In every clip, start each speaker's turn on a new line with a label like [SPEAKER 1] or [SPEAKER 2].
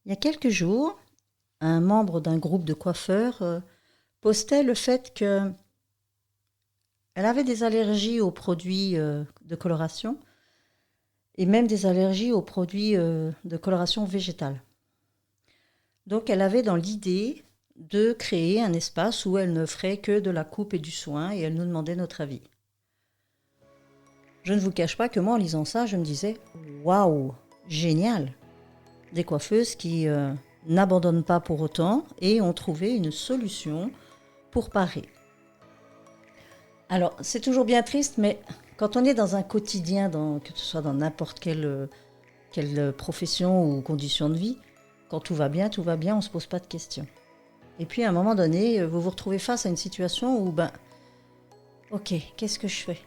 [SPEAKER 1] Il y a quelques jours, un membre d'un groupe de coiffeurs postait le fait qu'elle avait des allergies aux produits de coloration et même des allergies aux produits de coloration végétale. Donc elle avait dans l'idée de créer un espace où elle ne ferait que de la coupe et du soin et elle nous demandait notre avis. Je ne vous cache pas que moi en lisant ça, je me disais « Waouh, génial !» Des coiffeuses qui n'abandonnent pas pour autant et ont trouvé une solution pour parer. Alors, c'est toujours bien triste, mais quand on est dans un quotidien, que ce soit dans n'importe quelle profession ou condition de vie, quand tout va bien, on ne se pose pas de questions. Et puis, à un moment donné, vous vous retrouvez face à une situation où, ok, qu'est-ce que je fais ?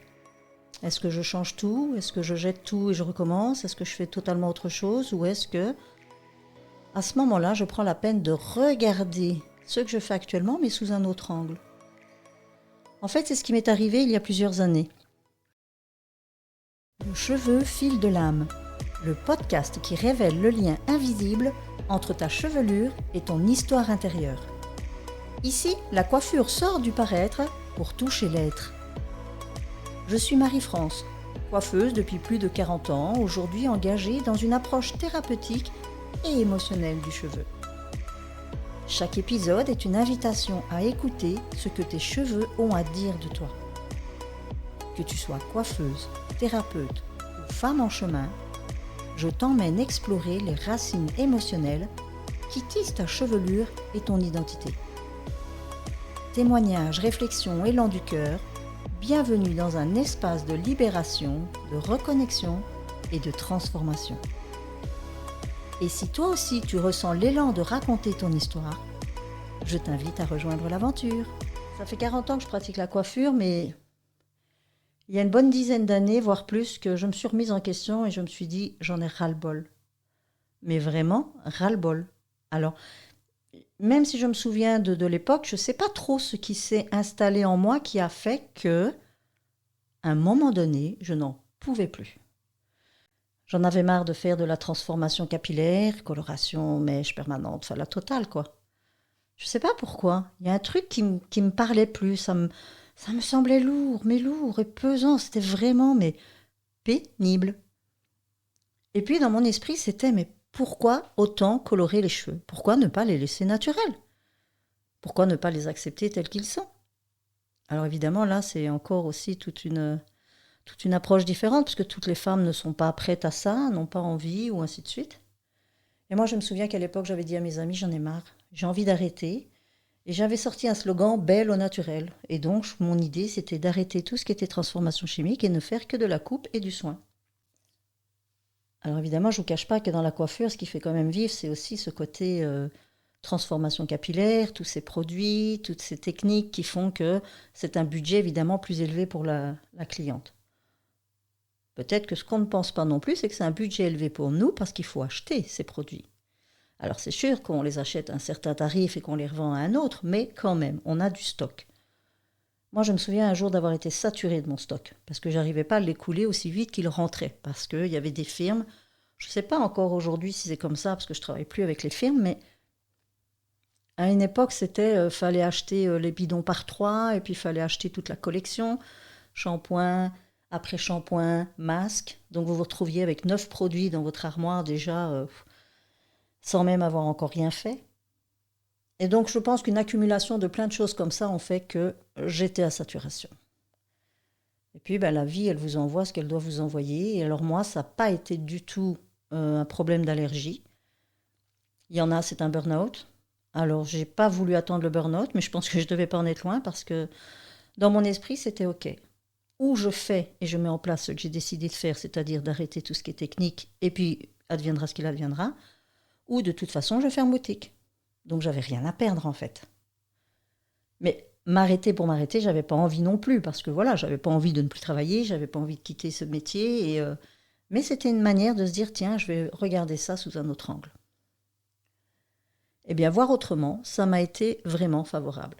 [SPEAKER 1] Est-ce que je change tout ? Est-ce que je jette tout et je recommence ? Est-ce que je fais totalement autre chose ? Ou est-ce que, à ce moment-là, je prends la peine de regarder ce que je fais actuellement, mais sous un autre angle ? En fait, c'est ce qui m'est arrivé il y a plusieurs années. Le cheveu fil de l'âme, le podcast qui révèle le lien invisible entre ta chevelure et ton histoire intérieure. Ici, la coiffure sort du paraître pour toucher l'être. Je suis Marie-France, coiffeuse depuis plus de 40 ans, aujourd'hui engagée dans une approche thérapeutique et émotionnelle du cheveu. Chaque épisode est une invitation à écouter ce que tes cheveux ont à dire de toi. Que tu sois coiffeuse, thérapeute ou femme en chemin, je t'emmène explorer les racines émotionnelles qui tissent ta chevelure et ton identité. Témoignages, réflexions, élan du cœur, bienvenue dans un espace de libération, de reconnexion et de transformation. Et si toi aussi tu ressens l'élan de raconter ton histoire, je t'invite à rejoindre l'aventure. Ça fait 40 ans que je pratique la coiffure, mais il y a une bonne dizaine d'années, voire plus, que je me suis remise en question et je me suis dit, j'en ai ras-le-bol. Mais vraiment, ras-le-bol. Alors, même si je me souviens de l'époque, je ne sais pas trop ce qui s'est installé en moi qui a fait que, à un moment donné, je n'en pouvais plus. J'en avais marre de faire de la transformation capillaire, coloration, mèche permanente, enfin la totale quoi. Je ne sais pas pourquoi, il y a un truc qui me parlait plus, ça me semblait lourd et pesant, c'était vraiment pénible. Et puis dans mon esprit c'était mais pourquoi autant colorer les cheveux ? Pourquoi ne pas les laisser naturels ? Pourquoi ne pas les accepter tels qu'ils sont ? Alors évidemment là c'est encore aussi toute une approche différente, parce que toutes les femmes ne sont pas prêtes à ça, n'ont pas envie, ou ainsi de suite. Et moi, je me souviens qu'à l'époque, j'avais dit à mes amis, j'en ai marre, j'ai envie d'arrêter. Et j'avais sorti un slogan, belle au naturel. Et donc, mon idée, c'était d'arrêter tout ce qui était transformation chimique et ne faire que de la coupe et du soin. Alors évidemment, je ne vous cache pas que dans la coiffure, ce qui fait quand même vivre, c'est aussi ce côté transformation capillaire, tous ces produits, toutes ces techniques qui font que c'est un budget évidemment plus élevé pour la cliente. Peut-être que ce qu'on ne pense pas non plus, c'est que c'est un budget élevé pour nous parce qu'il faut acheter ces produits. Alors c'est sûr qu'on les achète à un certain tarif et qu'on les revend à un autre, mais quand même, on a du stock. Moi, je me souviens un jour d'avoir été saturée de mon stock parce que je n'arrivais pas à l'écouler aussi vite qu'il rentrait. Parce qu'il y avait des firmes, je ne sais pas encore aujourd'hui si c'est comme ça parce que je ne travaille plus avec les firmes, mais à une époque, c'était fallait acheter les bidons par 3 et puis il fallait acheter toute la collection, shampoing, après shampoing, masque. Donc vous vous retrouviez avec 9 produits dans votre armoire déjà, sans même avoir encore rien fait. Et donc je pense qu'une accumulation de plein de choses comme ça ont fait que j'étais à saturation. Et puis la vie, elle vous envoie ce qu'elle doit vous envoyer. Et alors moi, ça n'a pas été du tout un problème d'allergie. Il y en a, c'est un burn-out. Alors j'ai pas voulu attendre le burn-out, mais je pense que je devais pas en être loin parce que dans mon esprit, c'était OK. Ou je fais et je mets en place ce que j'ai décidé de faire, c'est-à-dire d'arrêter tout ce qui est technique, et puis adviendra ce qu'il adviendra, ou de toute façon, je ferme boutique. Donc, j'avais rien à perdre, en fait. Mais m'arrêter pour m'arrêter, j'avais pas envie non plus, parce que voilà, j'avais pas envie de ne plus travailler, j'avais pas envie de quitter ce métier, mais c'était une manière de se dire, tiens, je vais regarder ça sous un autre angle. Eh bien, voir autrement, ça m'a été vraiment favorable.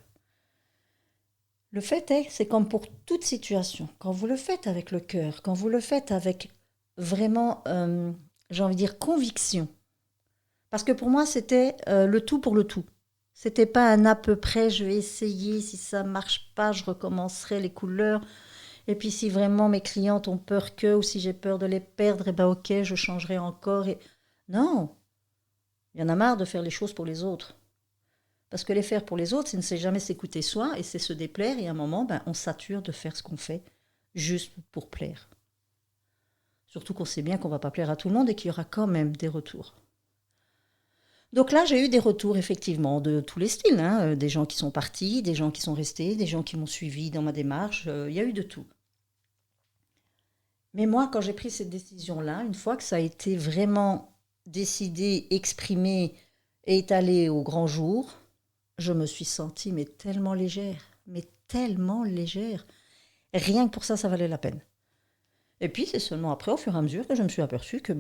[SPEAKER 1] Le fait est, c'est comme pour toute situation, quand vous le faites avec le cœur, quand vous le faites avec vraiment, j'ai envie de dire, conviction. Parce que pour moi, c'était le tout pour le tout. C'était pas un à peu près, je vais essayer, si ça marche pas, je recommencerai les couleurs. Et puis si vraiment mes clientes ont peur que, ou si j'ai peur de les perdre, et ben ok, je changerai encore. Non, il y en a marre de faire les choses pour les autres. Parce que les faire pour les autres, c'est ne sait jamais s'écouter soi et c'est se déplaire. Et à un moment, on sature de faire ce qu'on fait juste pour plaire. Surtout qu'on sait bien qu'on ne va pas plaire à tout le monde et qu'il y aura quand même des retours. Donc là, j'ai eu des retours effectivement de tous les styles. Des gens qui sont partis, des gens qui sont restés, des gens qui m'ont suivi dans ma démarche. Il y a eu de tout. Mais moi, quand j'ai pris cette décision-là, une fois que ça a été vraiment décidé, exprimé et étalé au grand jour, je me suis sentie tellement légère. Rien que pour ça valait la peine. Et puis, c'est seulement après, au fur et à mesure, que je me suis aperçue que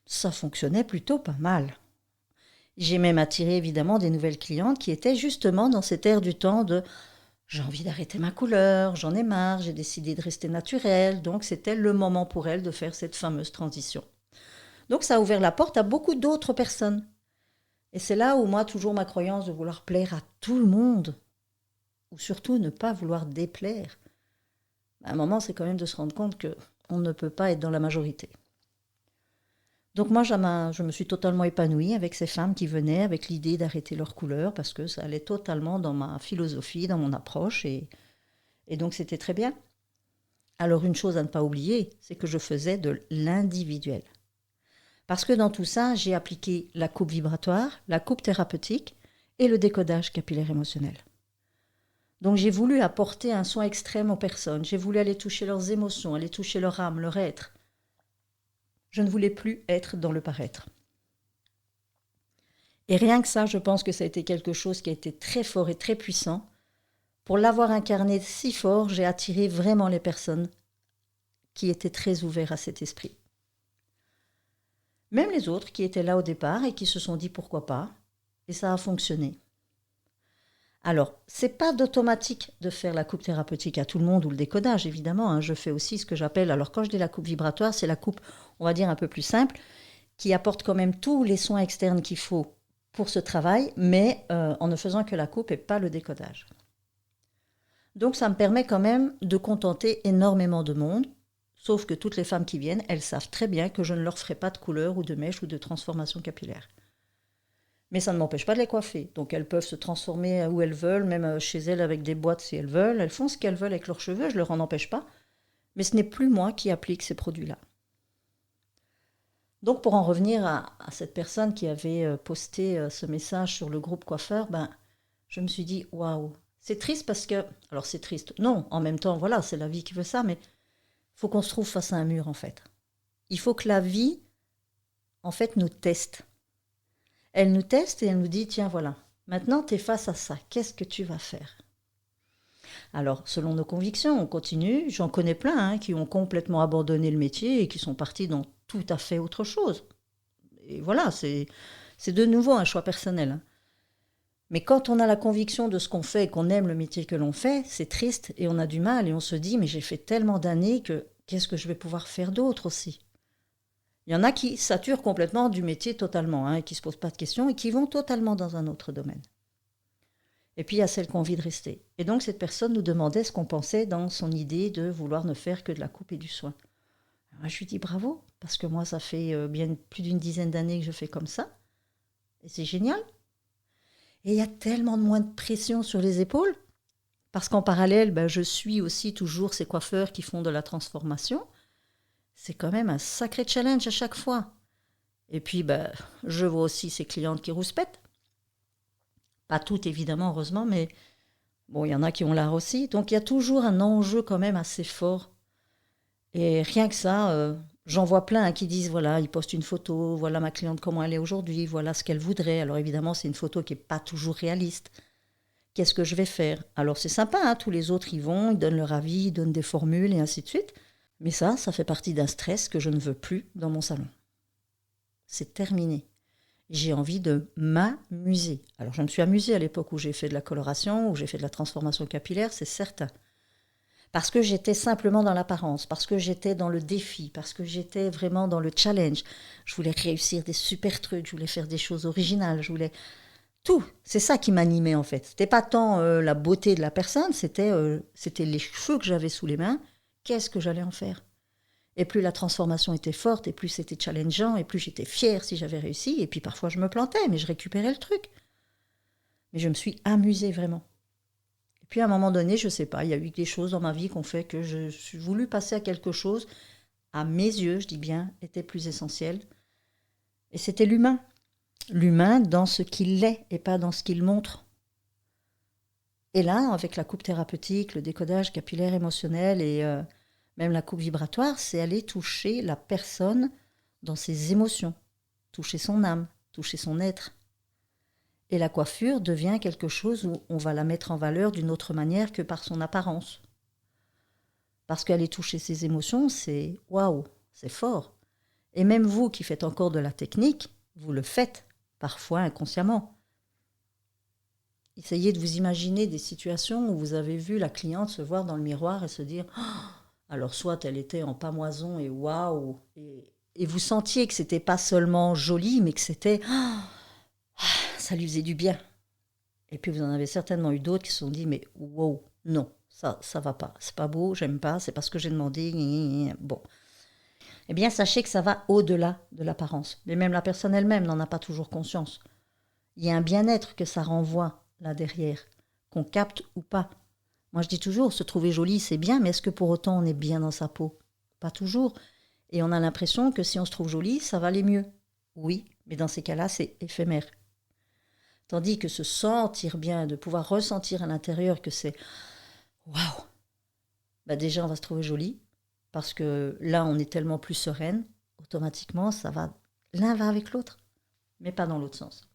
[SPEAKER 1] ça fonctionnait plutôt pas mal. J'ai même attiré évidemment des nouvelles clientes qui étaient justement dans cet air du temps de « j'ai envie d'arrêter ma couleur, j'en ai marre, j'ai décidé de rester naturelle ». Donc, c'était le moment pour elles de faire cette fameuse transition. Donc, ça a ouvert la porte à beaucoup d'autres personnes. Et c'est là où moi, toujours ma croyance de vouloir plaire à tout le monde, ou surtout ne pas vouloir déplaire, à un moment, c'est quand même de se rendre compte qu'on ne peut pas être dans la majorité. Donc moi, je me suis totalement épanouie avec ces femmes qui venaient avec l'idée d'arrêter leur couleur parce que ça allait totalement dans ma philosophie, dans mon approche et donc c'était très bien. Alors une chose à ne pas oublier, c'est que je faisais de l'individuel. Parce que dans tout ça, j'ai appliqué la coupe vibratoire, la coupe thérapeutique et le décodage capillaire émotionnel. Donc j'ai voulu apporter un soin extrême aux personnes, j'ai voulu aller toucher leurs émotions, aller toucher leur âme, leur être. Je ne voulais plus être dans le paraître. Et rien que ça, je pense que ça a été quelque chose qui a été très fort et très puissant. Pour l'avoir incarné si fort, j'ai attiré vraiment les personnes qui étaient très ouvertes à cet esprit. Même les autres qui étaient là au départ et qui se sont dit pourquoi pas, et ça a fonctionné. Alors, c'est pas d'automatique de faire la coupe thérapeutique à tout le monde ou le décodage, évidemment. Je fais aussi ce que j'appelle, alors quand je dis la coupe vibratoire, c'est la coupe, on va dire, un peu plus simple, qui apporte quand même tous les soins externes qu'il faut pour ce travail, mais en ne faisant que la coupe et pas le décodage. Donc, ça me permet quand même de contenter énormément de monde, sauf que toutes les femmes qui viennent, elles savent très bien que je ne leur ferai pas de couleur ou de mèche ou de transformation capillaire. Mais ça ne m'empêche pas de les coiffer. Donc elles peuvent se transformer où elles veulent, même chez elles avec des boîtes si elles veulent. Elles font ce qu'elles veulent avec leurs cheveux, je ne leur en empêche pas. Mais ce n'est plus moi qui applique ces produits-là. Donc pour en revenir à cette personne qui avait posté ce message sur le groupe coiffeur, je me suis dit waouh, c'est triste parce que... Alors c'est triste, non, en même temps, voilà, c'est la vie qui veut ça, mais il faut qu'on se trouve face à un mur en fait. Il faut que la vie, en fait, nous teste. Elle nous teste et elle nous dit, tiens, voilà, maintenant tu es face à ça, qu'est-ce que tu vas faire ? Alors, selon nos convictions, on continue. J'en connais plein qui ont complètement abandonné le métier et qui sont partis dans tout à fait autre chose. Et voilà, c'est de nouveau un choix personnel. Mais quand on a la conviction de ce qu'on fait et qu'on aime le métier que l'on fait, c'est triste et on a du mal et on se dit, mais j'ai fait tellement d'années que qu'est-ce que je vais pouvoir faire d'autre aussi ? Il y en a qui saturent complètement du métier totalement, et qui ne se posent pas de questions et qui vont totalement dans un autre domaine. Et puis il y a celles qui ont envie de rester. Et donc cette personne nous demandait ce qu'on pensait dans son idée de vouloir ne faire que de la coupe et du soin. Alors, je lui dis bravo, parce que moi ça fait bien plus d'une dizaine d'années que je fais comme ça. Et c'est génial. Et il y a tellement de moins de pression sur les épaules, parce qu'en parallèle, je suis aussi toujours ces coiffeurs qui font de la transformation. C'est quand même un sacré challenge à chaque fois. Et puis, je vois aussi ces clientes qui rouspètent. Pas toutes, évidemment, heureusement, mais bon, il y en a qui ont l'art aussi. Donc, il y a toujours un enjeu quand même assez fort. Et rien que ça, j'en vois plein qui disent, voilà, ils postent une photo, voilà ma cliente, comment elle est aujourd'hui, voilà ce qu'elle voudrait. Alors, évidemment, c'est une photo qui n'est pas toujours réaliste. Qu'est-ce que je vais faire ? Alors, c'est sympa, tous les autres, ils vont, ils donnent leur avis, ils donnent des formules et ainsi de suite. Mais ça fait partie d'un stress que je ne veux plus dans mon salon. C'est terminé. J'ai envie de m'amuser. Alors, je me suis amusée à l'époque où j'ai fait de la coloration, où j'ai fait de la transformation capillaire, c'est certain. Parce que j'étais simplement dans l'apparence, parce que j'étais dans le défi, parce que j'étais vraiment dans le challenge. Je voulais réussir des super trucs, je voulais faire des choses originales, je voulais tout. C'est ça qui m'animait en fait. C'était pas tant la beauté de la personne, c'était les cheveux que j'avais sous les mains. Qu'est-ce que j'allais en faire? Et plus la transformation était forte, et plus c'était challengeant, et plus j'étais fière si j'avais réussi. Et puis parfois je me plantais, mais je récupérais le truc. Mais je me suis amusée vraiment. Et puis à un moment donné, je sais pas, il y a eu des choses dans ma vie qui ont fait que je suis voulu passer à quelque chose, à mes yeux, je dis bien, était plus essentiel. Et c'était l'humain. L'humain dans ce qu'il est et pas dans ce qu'il montre. Et là, avec la coupe thérapeutique, le décodage capillaire émotionnel et même la coupe vibratoire, c'est aller toucher la personne dans ses émotions, toucher son âme, toucher son être. Et la coiffure devient quelque chose où on va la mettre en valeur d'une autre manière que par son apparence. Parce qu'aller toucher ses émotions, c'est waouh, c'est fort. Et même vous qui faites encore de la technique, vous le faites, parfois inconsciemment. Essayez de vous imaginer des situations où vous avez vu la cliente se voir dans le miroir et se dire oh, alors soit elle était en pamoison et waouh, et vous sentiez que c'était pas seulement joli, mais que c'était oh, ça lui faisait du bien. Et puis vous en avez certainement eu d'autres qui se sont dit mais wow, non, ça va pas, c'est pas beau, j'aime pas, c'est pas ce que j'ai demandé. Bon. Eh bien, sachez que ça va au-delà de l'apparence. Mais même la personne elle-même n'en a pas toujours conscience. Il y a un bien-être que ça renvoie là derrière, qu'on capte ou pas. Moi, je dis toujours, se trouver jolie, c'est bien, mais est-ce que pour autant on est bien dans sa peau? Pas toujours. Et on a l'impression que si on se trouve jolie, ça va aller mieux. Oui, mais dans ces cas-là, c'est éphémère. Tandis que se sentir bien, de pouvoir ressentir à l'intérieur que c'est waouh, bah déjà on va se trouver jolie. Parce que là, on est tellement plus sereine, automatiquement, ça va, l'un va avec l'autre, mais pas dans l'autre sens.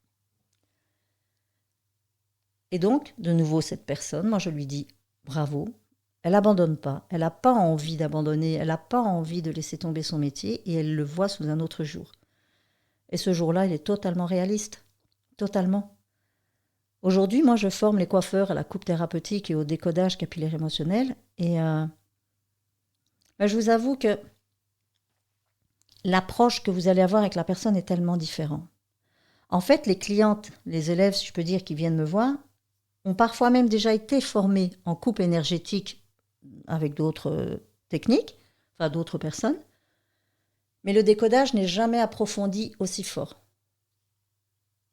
[SPEAKER 1] Et donc, de nouveau, cette personne, moi je lui dis bravo, elle n'abandonne pas, elle n'a pas envie d'abandonner, elle n'a pas envie de laisser tomber son métier et elle le voit sous un autre jour. Et ce jour-là, il est totalement réaliste, totalement. Aujourd'hui, moi je forme les coiffeurs à la coupe thérapeutique et au décodage capillaire émotionnel et je vous avoue que l'approche que vous allez avoir avec la personne est tellement différente. En fait, les clientes, les élèves, si je peux dire, qui viennent me voir, ont parfois même déjà été formées en coupe énergétique avec d'autres techniques, enfin d'autres personnes, mais le décodage n'est jamais approfondi aussi fort.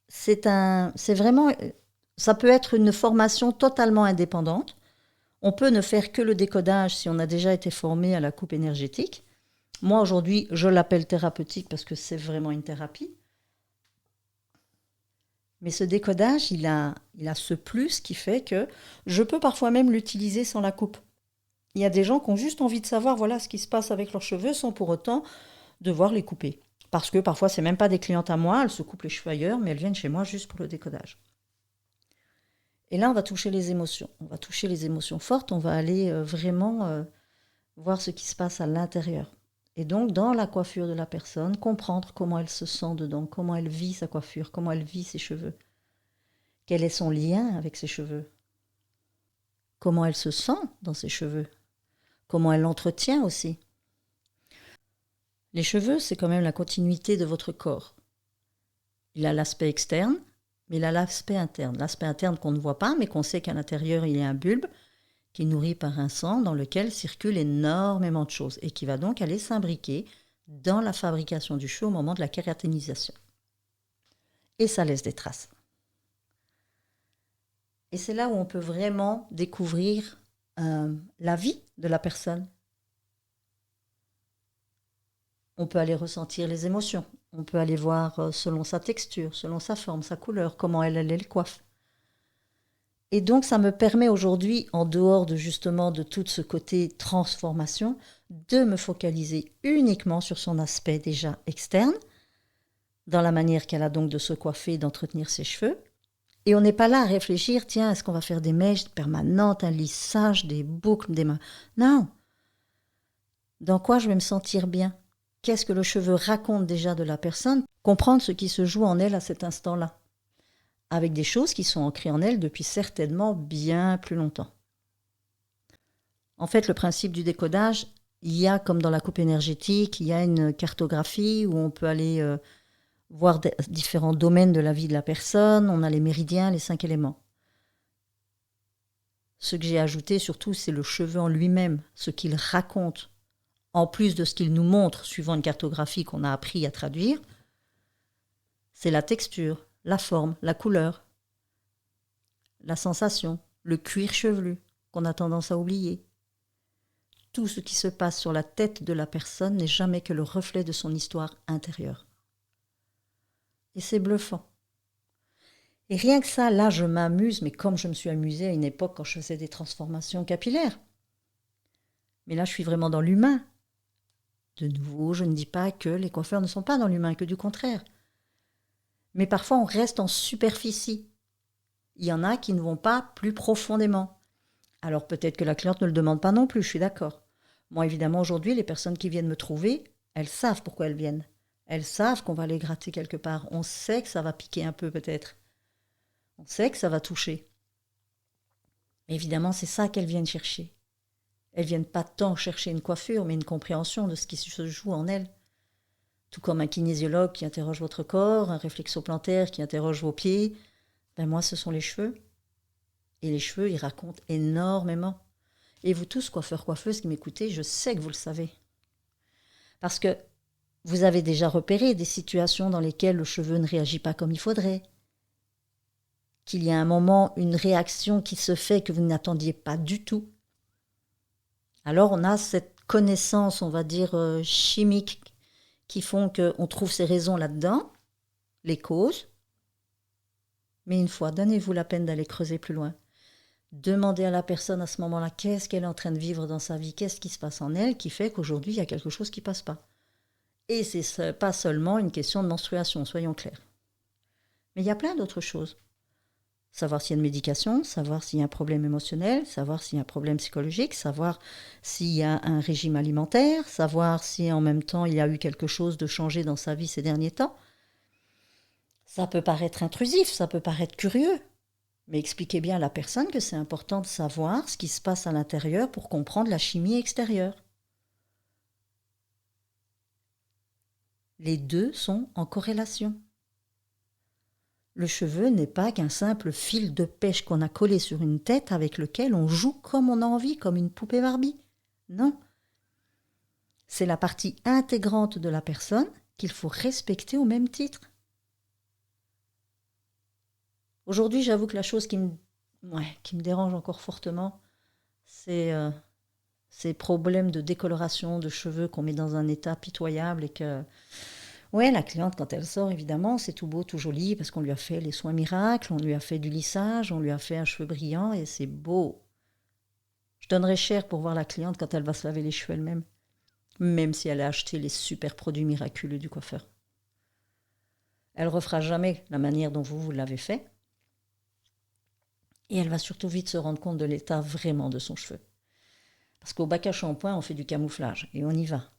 [SPEAKER 1] C'est vraiment, ça peut être une formation totalement indépendante. On peut ne faire que le décodage si on a déjà été formé à la coupe énergétique. Moi, aujourd'hui, je l'appelle thérapeutique parce que c'est vraiment une thérapie. Mais ce décodage, il a ce plus qui fait que je peux parfois même l'utiliser sans la coupe. Il y a des gens qui ont juste envie de savoir voilà, ce qui se passe avec leurs cheveux sans pour autant devoir les couper. Parce que parfois, ce n'est même pas des clientes à moi, elles se coupent les cheveux ailleurs, mais elles viennent chez moi juste pour le décodage. Et là, on va toucher les émotions. On va toucher les émotions fortes. On va aller vraiment voir ce qui se passe à l'intérieur. Et donc, dans la coiffure de la personne, comprendre comment elle se sent dedans, comment elle vit sa coiffure, comment elle vit ses cheveux. Quel est son lien avec ses cheveux? Comment elle se sent dans ses cheveux? Comment elle l'entretient aussi? Les cheveux, c'est quand même la continuité de votre corps. Il a l'aspect externe, mais il a l'aspect interne. L'aspect interne qu'on ne voit pas, mais qu'on sait qu'à l'intérieur, il y a un bulbe qui est nourri par un sang dans lequel circulent énormément de choses et qui va donc aller s'imbriquer dans la fabrication du cheveu au moment de la kératénisation. Et ça laisse des traces. Et c'est là où on peut vraiment découvrir la vie de la personne. On peut aller ressentir les émotions. On peut aller voir selon sa texture, selon sa forme, sa couleur, comment elle les coiffe. Et donc, ça me permet aujourd'hui, en dehors de justement de tout ce côté transformation, de me focaliser uniquement sur son aspect déjà externe, dans la manière qu'elle a donc de se coiffer, d'entretenir ses cheveux. Et on n'est pas là à réfléchir, tiens, est-ce qu'on va faire des mèches permanentes, un lissage, des boucles, des mains? Non. Dans quoi je vais me sentir bien? Qu'est-ce que le cheveu raconte déjà de la personne? Comprendre ce qui se joue en elle à cet instant-là, avec des choses qui sont ancrées en elle depuis certainement bien plus longtemps. En fait, le principe du décodage, il y a, comme dans la coupe énergétique, il y a une cartographie où on peut aller voir différents domaines de la vie de la personne. On a les méridiens, les 5 éléments. Ce que j'ai ajouté surtout, c'est le cheveu en lui-même, ce qu'il raconte, en plus de ce qu'il nous montre, suivant une cartographie qu'on a appris à traduire. C'est la texture, la forme, la couleur, la sensation, le cuir chevelu, qu'on a tendance à oublier. Tout ce qui se passe sur la tête de la personne n'est jamais que le reflet de son histoire intérieure. Et c'est bluffant. Et rien que ça, là, je m'amuse, mais comme je me suis amusée à une époque quand je faisais des transformations capillaires. Mais là, je suis vraiment dans l'humain. De nouveau, je ne dis pas que les coiffeurs ne sont pas dans l'humain, que du contraire. Mais parfois, on reste en superficie. Il y en a qui ne vont pas plus profondément. Alors peut-être que la cliente ne le demande pas non plus, je suis d'accord. Moi, évidemment, aujourd'hui, les personnes qui viennent me trouver, elles savent pourquoi elles viennent. Elles savent qu'on va les gratter quelque part. On sait que ça va piquer un peu peut-être. On sait que ça va toucher. Mais évidemment, c'est ça qu'elles viennent chercher. Elles viennent pas tant chercher une coiffure, mais une compréhension de ce qui se joue en elles. Tout comme un kinésiologue qui interroge votre corps, un réflexoplantaire qui interroge vos pieds. Ben moi, ce sont les cheveux. Et les cheveux, ils racontent énormément. Et vous tous, coiffeurs, coiffeuses qui m'écoutez, je sais que vous le savez. Parce que vous avez déjà repéré des situations dans lesquelles le cheveu ne réagit pas comme il faudrait. Qu'il y a un moment, une réaction qui se fait que vous n'attendiez pas du tout. Alors on a cette connaissance, on va dire, chimique qui font qu'on trouve ces raisons là-dedans, les causes. Mais une fois, donnez-vous la peine d'aller creuser plus loin. Demandez à la personne à ce moment-là qu'est-ce qu'elle est en train de vivre dans sa vie, qu'est-ce qui se passe en elle qui fait qu'aujourd'hui il y a quelque chose qui ne passe pas. Et c'est pas seulement une question de menstruation, soyons clairs. Mais il y a plein d'autres choses. Savoir s'il y a une médication, savoir s'il y a un problème émotionnel, savoir s'il y a un problème psychologique, savoir s'il y a un régime alimentaire, savoir si en même temps il y a eu quelque chose de changé dans sa vie ces derniers temps. Ça peut paraître intrusif, ça peut paraître curieux, mais expliquez bien à la personne que c'est important de savoir ce qui se passe à l'intérieur pour comprendre la chimie extérieure. Les deux sont en corrélation. Le cheveu n'est pas qu'un simple fil de pêche qu'on a collé sur une tête avec lequel on joue comme on a envie, comme une poupée Barbie. Non. C'est la partie intégrante de la personne qu'il faut respecter au même titre. Aujourd'hui, j'avoue que la chose qui me dérange encore fortement, c'est ces problèmes de décoloration de cheveux qu'on met dans un état pitoyable et que... Ouais, la cliente, quand elle sort, évidemment, c'est tout beau, tout joli, parce qu'on lui a fait les soins miracles, on lui a fait du lissage, on lui a fait un cheveu brillant, et c'est beau. Je donnerais cher pour voir la cliente quand elle va se laver les cheveux elle-même, même si elle a acheté les super produits miraculeux du coiffeur. Elle ne refera jamais la manière dont vous l'avez fait, et elle va surtout vite se rendre compte de l'état vraiment de son cheveu. Parce qu'au bac à shampoing, on fait du camouflage, et on y va.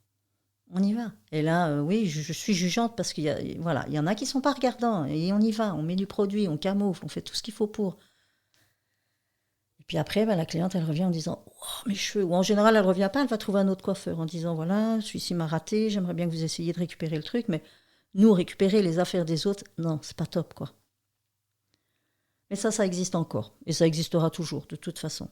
[SPEAKER 1] On y va. Et là, oui, je suis jugeante parce qu'il y en a qui ne sont pas regardants. Et on y va, on met du produit, on camoufle, on fait tout ce qu'il faut pour. Et puis après, la cliente, elle revient en disant « Oh, mes cheveux !» Ou en général, elle ne revient pas, elle va trouver un autre coiffeur en disant « Voilà, celui-ci m'a raté, j'aimerais bien que vous essayiez de récupérer le truc. » Mais nous, récupérer les affaires des autres, non, c'est pas top, quoi. Mais ça existe encore. Et ça existera toujours, de toute façon.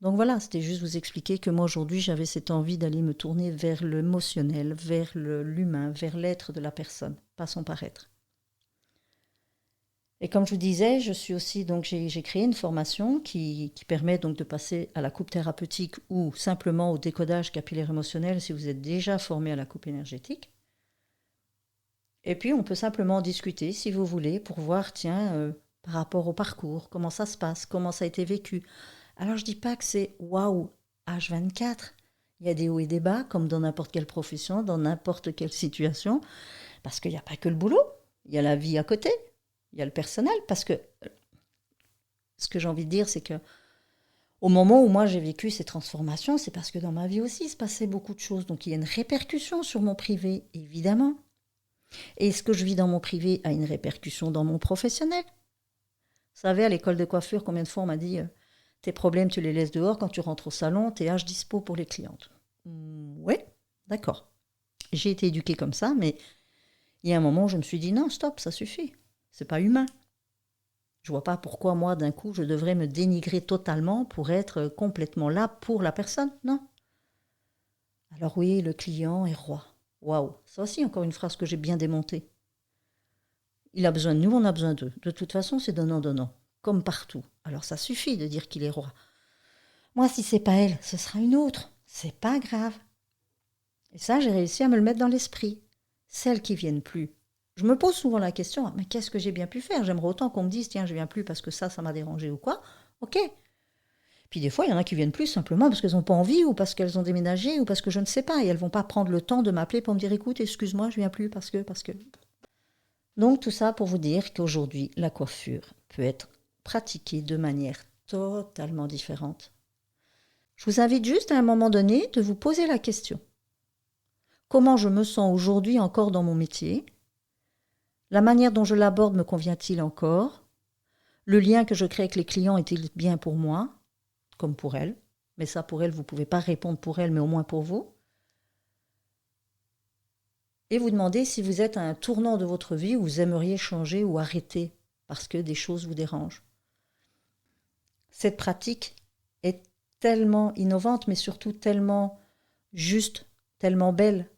[SPEAKER 1] Donc voilà, c'était juste vous expliquer que moi aujourd'hui j'avais cette envie d'aller me tourner vers l'émotionnel, vers l'humain, vers l'être de la personne, pas son paraître. Et comme je vous disais, je suis aussi donc j'ai créé une formation qui permet donc de passer à la coupe thérapeutique ou simplement au décodage capillaire émotionnel si vous êtes déjà formé à la coupe énergétique. Et puis on peut simplement discuter si vous voulez pour voir par rapport au parcours, comment ça se passe, comment ça a été vécu. Alors, je ne dis pas que c'est waouh, H24. Il y a des hauts et des bas, comme dans n'importe quelle profession, dans n'importe quelle situation. Parce qu'il n'y a pas que le boulot. Il y a la vie à côté. Il y a le personnel. Parce que ce que j'ai envie de dire, c'est que au moment où moi j'ai vécu ces transformations, c'est parce que dans ma vie aussi, il se passait beaucoup de choses. Donc, il y a une répercussion sur mon privé, évidemment. Et ce que je vis dans mon privé a une répercussion dans mon professionnel. Vous savez, à l'école de coiffure, combien de fois on m'a dit... Tes problèmes, tu les laisses dehors. Quand tu rentres au salon, tu es âge dispo pour les clientes. Oui, d'accord. J'ai été éduquée comme ça, mais il y a un moment où je me suis dit non, stop, ça suffit. C'est pas humain. Je vois pas pourquoi moi, d'un coup, je devrais me dénigrer totalement pour être complètement là pour la personne. Non. Alors oui, le client est roi. Waouh, ça aussi, encore une phrase que j'ai bien démontée. Il a besoin de nous, on a besoin d'eux. De toute façon, c'est donnant-donnant, comme partout. Alors ça suffit de dire qu'il est roi. Moi, si c'est pas elle, ce sera une autre. C'est pas grave. Et ça, j'ai réussi à me le mettre dans l'esprit. Celles qui viennent plus. Je me pose souvent la question, mais qu'est-ce que j'ai bien pu faire? J'aimerais autant qu'on me dise, tiens, je viens plus parce que ça m'a dérangé ou quoi. Ok. Puis des fois, il y en a qui viennent plus simplement parce qu'elles n'ont pas envie ou parce qu'elles ont déménagé ou parce que je ne sais pas. Et elles vont pas prendre le temps de m'appeler pour me dire, écoute, excuse-moi, je viens plus parce que. Donc tout ça pour vous dire qu'aujourd'hui, la coiffure peut être pratiquée de manière totalement différente. Je vous invite juste à un moment donné de vous poser la question. Comment je me sens aujourd'hui encore dans mon métier? La manière dont je l'aborde me convient-il encore? Le lien que je crée avec les clients est-il bien pour moi, comme pour elles? Mais ça, pour elles, vous ne pouvez pas répondre pour elles, mais au moins pour vous. Et vous demandez si vous êtes à un tournant de votre vie où vous aimeriez changer ou arrêter parce que des choses vous dérangent. Cette pratique est tellement innovante, mais surtout tellement juste, tellement belle,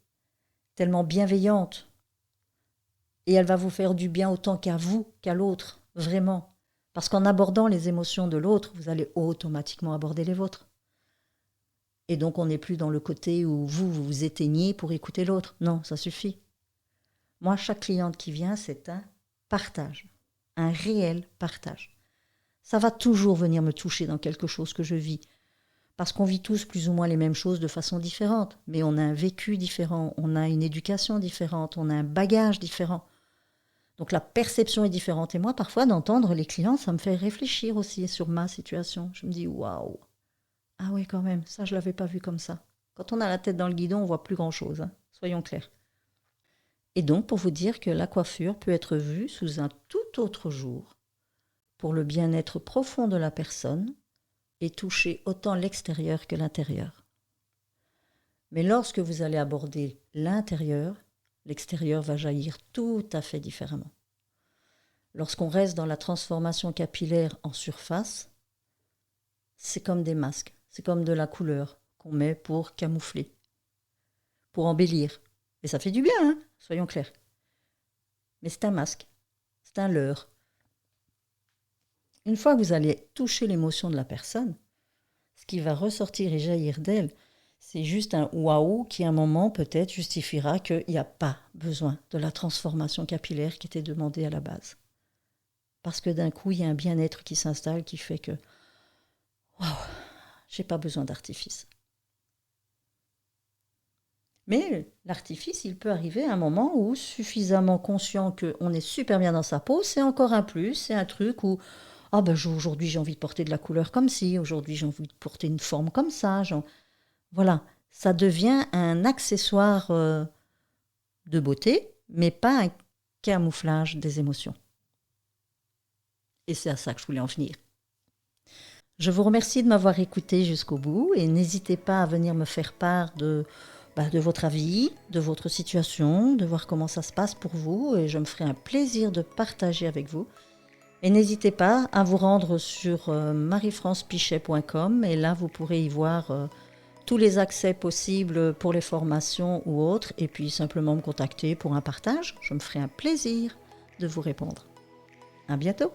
[SPEAKER 1] tellement bienveillante. Et elle va vous faire du bien autant qu'à vous, qu'à l'autre, vraiment. Parce qu'en abordant les émotions de l'autre, vous allez automatiquement aborder les vôtres. Et donc on n'est plus dans le côté où vous vous éteignez pour écouter l'autre. Non, ça suffit. Moi, chaque cliente qui vient, c'est un partage, un réel partage. Ça va toujours venir me toucher dans quelque chose que je vis. Parce qu'on vit tous plus ou moins les mêmes choses de façon différente. Mais on a un vécu différent, on a une éducation différente, on a un bagage différent. Donc la perception est différente. Et moi, parfois, d'entendre les clients, ça me fait réfléchir aussi sur ma situation. Je me dis, waouh, ah oui, quand même, ça, je ne l'avais pas vu comme ça. Quand on a la tête dans le guidon, on ne voit plus grand-chose, hein, soyons clairs. Et donc, pour vous dire que la coiffure peut être vue sous un tout autre jour, pour le bien-être profond de la personne, et toucher autant l'extérieur que l'intérieur. Mais lorsque vous allez aborder l'intérieur, l'extérieur va jaillir tout à fait différemment. Lorsqu'on reste dans la transformation capillaire en surface, c'est comme des masques, c'est comme de la couleur qu'on met pour camoufler, pour embellir. Et ça fait du bien, hein, soyons clairs. Mais c'est un masque, c'est un leurre. Une fois que vous allez toucher l'émotion de la personne, ce qui va ressortir et jaillir d'elle, c'est juste un waouh qui, à un moment, peut-être justifiera qu'il n'y a pas besoin de la transformation capillaire qui était demandée à la base. Parce que d'un coup, il y a un bien-être qui s'installe qui fait que waouh, j'ai pas besoin d'artifice. Mais l'artifice, il peut arriver à un moment où, suffisamment conscient qu'on est super bien dans sa peau, c'est encore un plus, c'est un truc où aujourd'hui j'ai envie de porter de la couleur comme ci, aujourd'hui j'ai envie de porter une forme comme ça. Voilà, ça devient un accessoire de beauté, mais pas un camouflage des émotions. Et c'est à ça que je voulais en venir. Je vous remercie de m'avoir écouté jusqu'au bout et n'hésitez pas à venir me faire part de votre avis, de votre situation, de voir comment ça se passe pour vous et je me ferai un plaisir de partager avec vous. Et n'hésitez pas à vous rendre sur mariefrancepichet.com et là vous pourrez y voir tous les accès possibles pour les formations ou autres et puis simplement me contacter pour un partage. Je me ferai un plaisir de vous répondre. À bientôt.